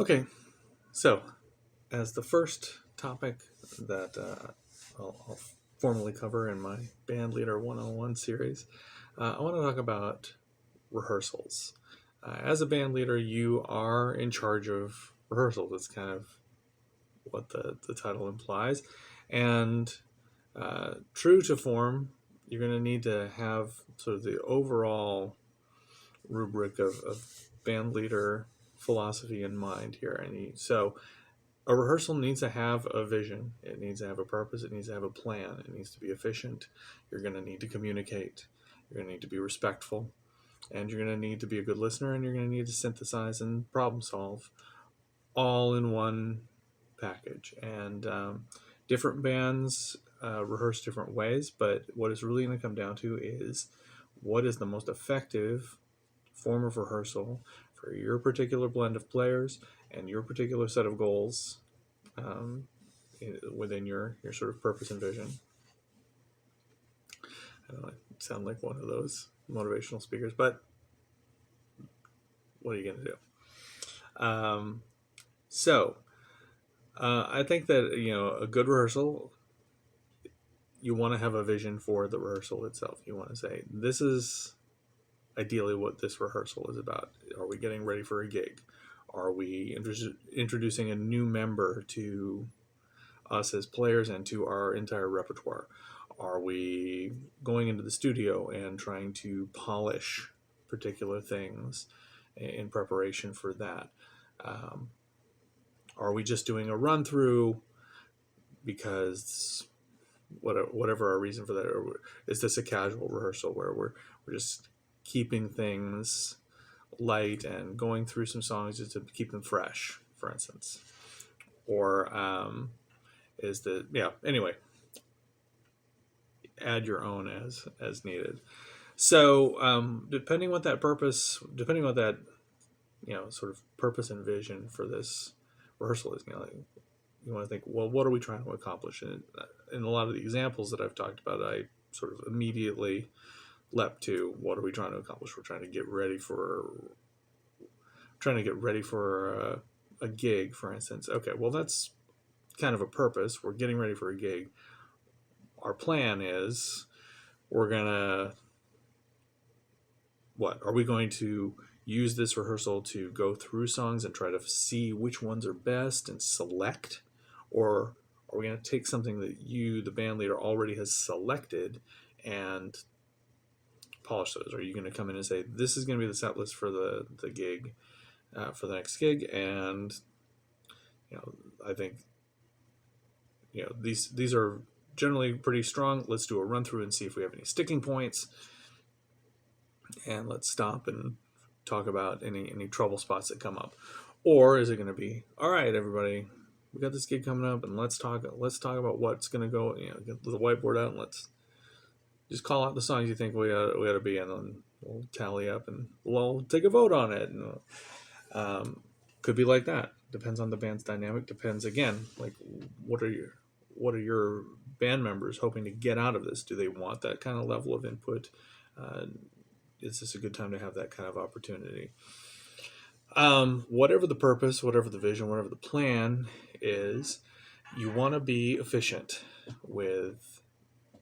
Okay, so as the first topic that I'll formally cover in my Bandleader 101 series, I want to talk about rehearsals. As a band leader, you are in charge of rehearsals. That's kind of what the title implies. And true to form, you're going to need to have sort of the overall rubric of band leader philosophy in mind here. So a rehearsal needs to have a vision. It needs to have a purpose. It needs to have a plan. It needs to be efficient. You're going to need to communicate. You're going to need to be respectful. And you're going to need to be a good listener. And you're going to need to synthesize and problem solve all in one package. And different bands rehearse different ways. But what it's really going to come down to is what is the most effective form of rehearsal for your particular blend of players and your particular set of goals um, within your sort of purpose and vision. I don't know, I sound like one of those motivational speakers, but what are you going to do? So I think that a good rehearsal, you want to have a vision for the rehearsal itself. You want to say, this is ideally what this rehearsal is about. Are we getting ready for a gig? Are we introducing a new member to us as players and to our entire repertoire? Are we going into the studio and trying to polish particular things in preparation for that? Um, are we just doing a run through because whatever our reason for that, or is this a casual rehearsal where we're just keeping things light and going through some songs just to keep them fresh, for instance? Or is the yeah anyway, add your own as needed. So depending on that sort of purpose and vision for this rehearsal is, you want to think, well, what are we trying to accomplish? And in a lot of the examples that I've talked about, I sort of immediately leapt to what are we trying to accomplish? We're trying to get ready for a gig, for instance. Okay, well, that's kind of a purpose. We're getting ready for a gig. Our plan is we're gonna what are we going to use this rehearsal to go through songs and try to see which ones are best and select, or are we going to take something that the band leader already has selected, and polish those? Are you going to come in and say, this is going to be the set list for the gig, for the next gig? And I think these are generally pretty strong. Let's do a run through and see if we have any sticking points, and let's stop and talk about any trouble spots that come up. Or is it going to be, all right, everybody, we got this gig coming up, and let's talk about what's going to go. Get the whiteboard out and let's just call out the songs you think we ought to be in, and we'll tally up and we'll take a vote on it. And could be like that. Depends on the band's dynamic. Depends again, like what are your band members hoping to get out of this? Do they want that kind of level of input? Is this a good time to have that kind of opportunity? Whatever the purpose, whatever the vision, whatever the plan is, you want to be efficient with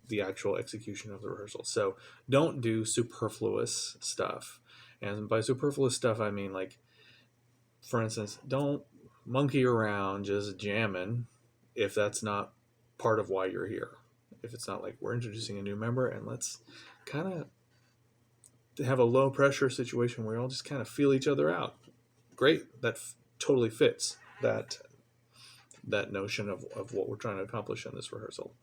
the actual execution of the rehearsal. So don't do superfluous stuff. And by superfluous stuff, I mean, like, for instance, don't monkey around just jamming if that's not part of why you're here. If it's not like we're introducing a new member and let's kind of have a low pressure situation where we all just kind of feel each other out. Great, that totally fits that notion of what we're trying to accomplish in this rehearsal.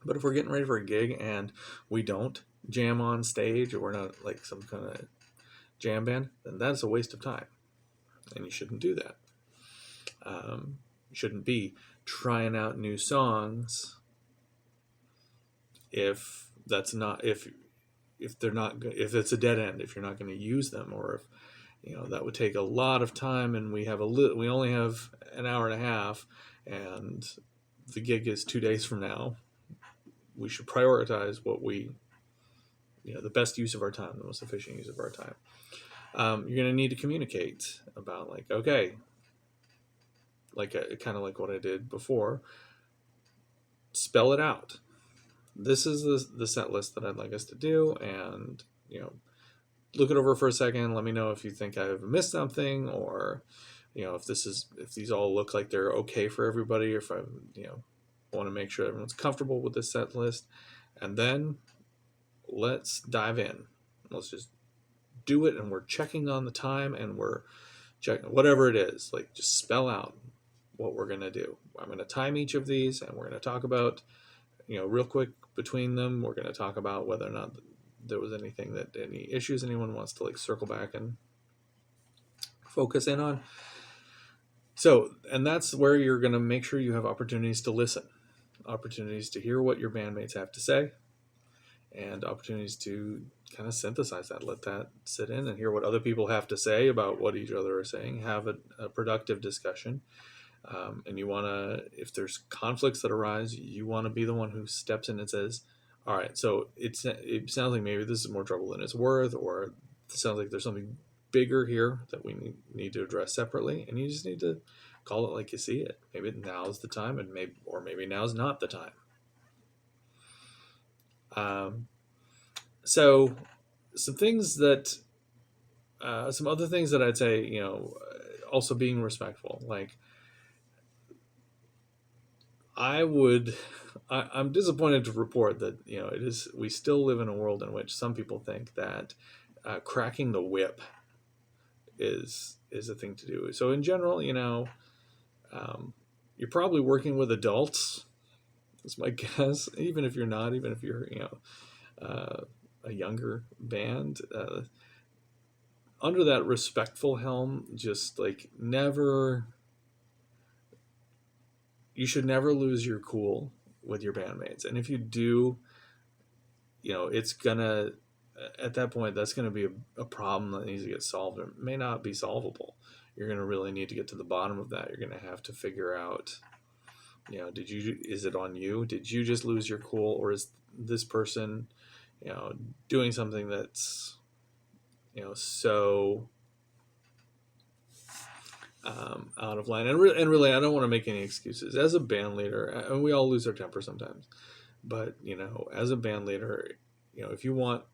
But if we're getting ready for a gig and we don't jam on stage, or we're not like some kind of jam band, then that's a waste of time, and you shouldn't do that. You shouldn't be trying out new songs if that's not if they're not if it's a dead end, if you're not going to use them, or if that would take a lot of time, and we only have an hour and a half, and the gig is 2 days from now. We should prioritize what the best use of our time, the most efficient use of our time. You're going to need to communicate about, like, okay, like kind of like what I did before. Spell it out. This is the set list that I'd like us to do, and look it over for a second. Let me know if you think I've missed something, or if these all look like they're okay for everybody, or if I want to make sure everyone's comfortable with this set list, and then let's dive in. Let's just do it, and we're checking on the time, and we're checking whatever it is. Like, just spell out what we're going to do. I'm going to time each of these, and we're going to talk about, real quick between them, we're going to talk about whether or not there was any issues anyone wants to, like, circle back and focus in on. So, and that's where you're going to make sure you have opportunities to listen, opportunities to hear what your bandmates have to say, and opportunities to kind of synthesize that, let that sit in and hear what other people have to say about what each other are saying, have a productive discussion. And you want to, if there's conflicts that arise, you want to be the one who steps in and says, all right, so it sounds like maybe this is more trouble than it's worth, or it sounds like there's something bigger here that we need to address separately, and you just need to call it like you see it. Maybe now's the time, and maybe now's not the time. So some other things that I'd say, also being respectful. Like, I'm disappointed to report that we still live in a world in which some people think that cracking the whip is a thing to do. So in general, you're probably working with adults. That's my guess. Even if you're not, even if you're a younger band, under that respectful helm, just like you should never lose your cool with your bandmates. And if you do, it's gonna, at that point, that's gonna be a problem that needs to get solved. It may not be solvable. You're gonna really need to get to the bottom of that. You're gonna have to figure out, is it on you? Did you just lose your cool, or is this person, doing something that's, so out of line? And really, I don't want to make any excuses. As a band leader, and we all lose our temper sometimes, but as a band leader, if you want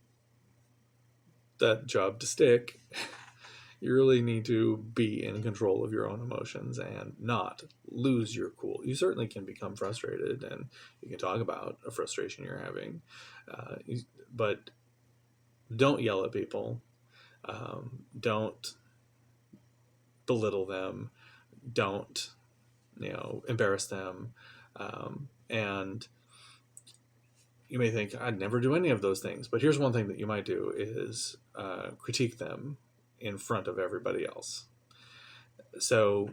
that job to stick, you really need to be in control of your own emotions and not lose your cool. You certainly can become frustrated, and you can talk about a frustration you're having, but don't yell at people. Don't belittle them. Don't, embarrass them. And you may think, I'd never do any of those things. But here's one thing that you might do is critique them in front of everybody else. So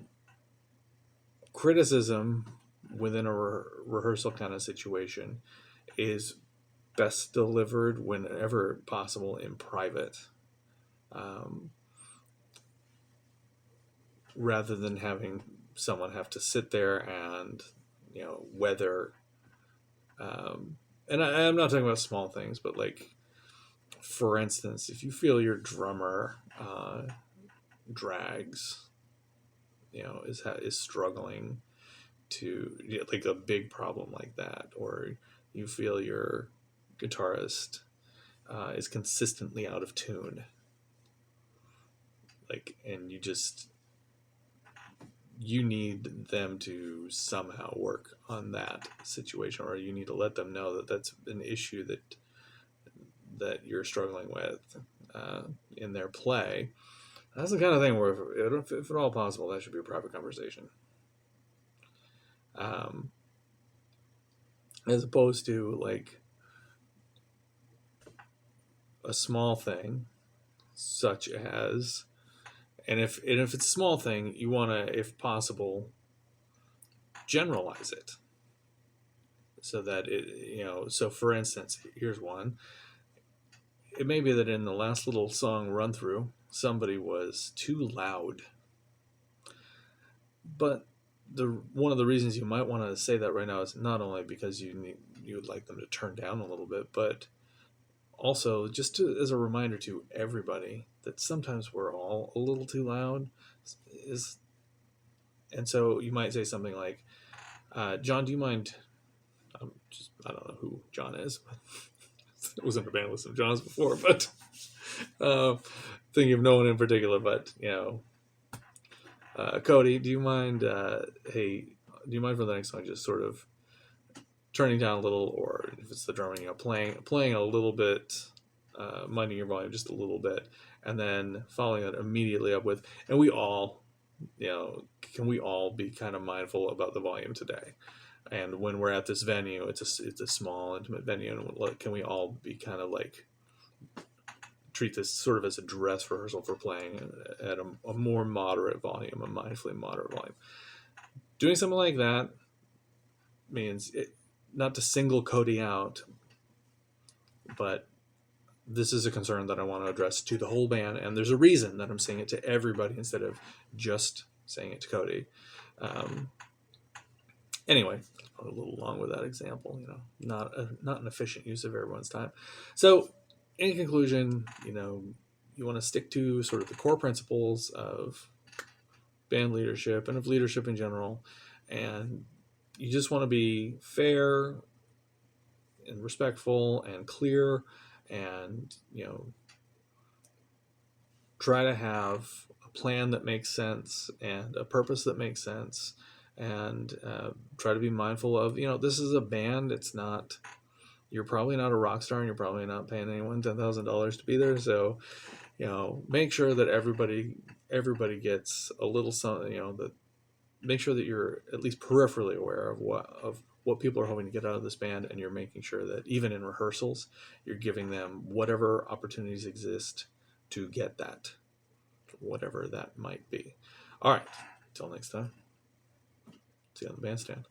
criticism within a rehearsal kind of situation is best delivered whenever possible in private, rather than having someone have to sit there and weather. And I'm not talking about small things, but, like, for instance, if you feel your drummer drags, is struggling to, like, a big problem like that, or you feel your guitarist is consistently out of tune, like, and you need them to somehow work on that situation, or you need to let them know that that's an issue that you're struggling with in their play. That's the kind of thing where, if at all possible, that should be a private conversation, as opposed to, like, a small thing such as, and if it's a small thing, you want to, if possible, generalize it, so that it, so for instance, here's one. It may be that in the last little song run through, somebody was too loud. But one of the reasons you might want to say that right now is not only because you would like them to turn down a little bit, but also just as a reminder to everybody that sometimes we're all a little too loud. Is And so you might say something like, John, do you mind? I don't know who John is. I was in a band with some Johns before, but thinking of no one in particular. But Cody, do you mind? Hey, do you mind for the next song just sort of turning down a little, or if it's the drumming, playing a little bit, minding your volume just a little bit, and then following it immediately up with, and we all, can we all be kind of mindful about the volume today? And when we're at this venue, it's a small, intimate venue, and can we all be kind of like treat this sort of as a dress rehearsal for playing at a more moderate volume, a mindfully moderate volume. Doing something like that means not to single Cody out, but this is a concern that I want to address to the whole band, and there's a reason that I'm saying it to everybody instead of just saying it to Cody. Anyway, a little long with that example, not an efficient use of everyone's time. So, in conclusion, you want to stick to sort of the core principles of band leadership and of leadership in general, and you just want to be fair and respectful and clear, and try to have a plan that makes sense and a purpose that makes sense, and try to be mindful of this is a band. It's not, you're probably not a rock star, and you're probably not paying anyone $10,000 to be there, so make sure that everybody gets a little something, that make sure that you're at least peripherally aware of what people are hoping to get out of this band, and you're making sure that even in rehearsals, you're giving them whatever opportunities exist to get that, whatever that might be. All right, until next time, see you on the bandstand.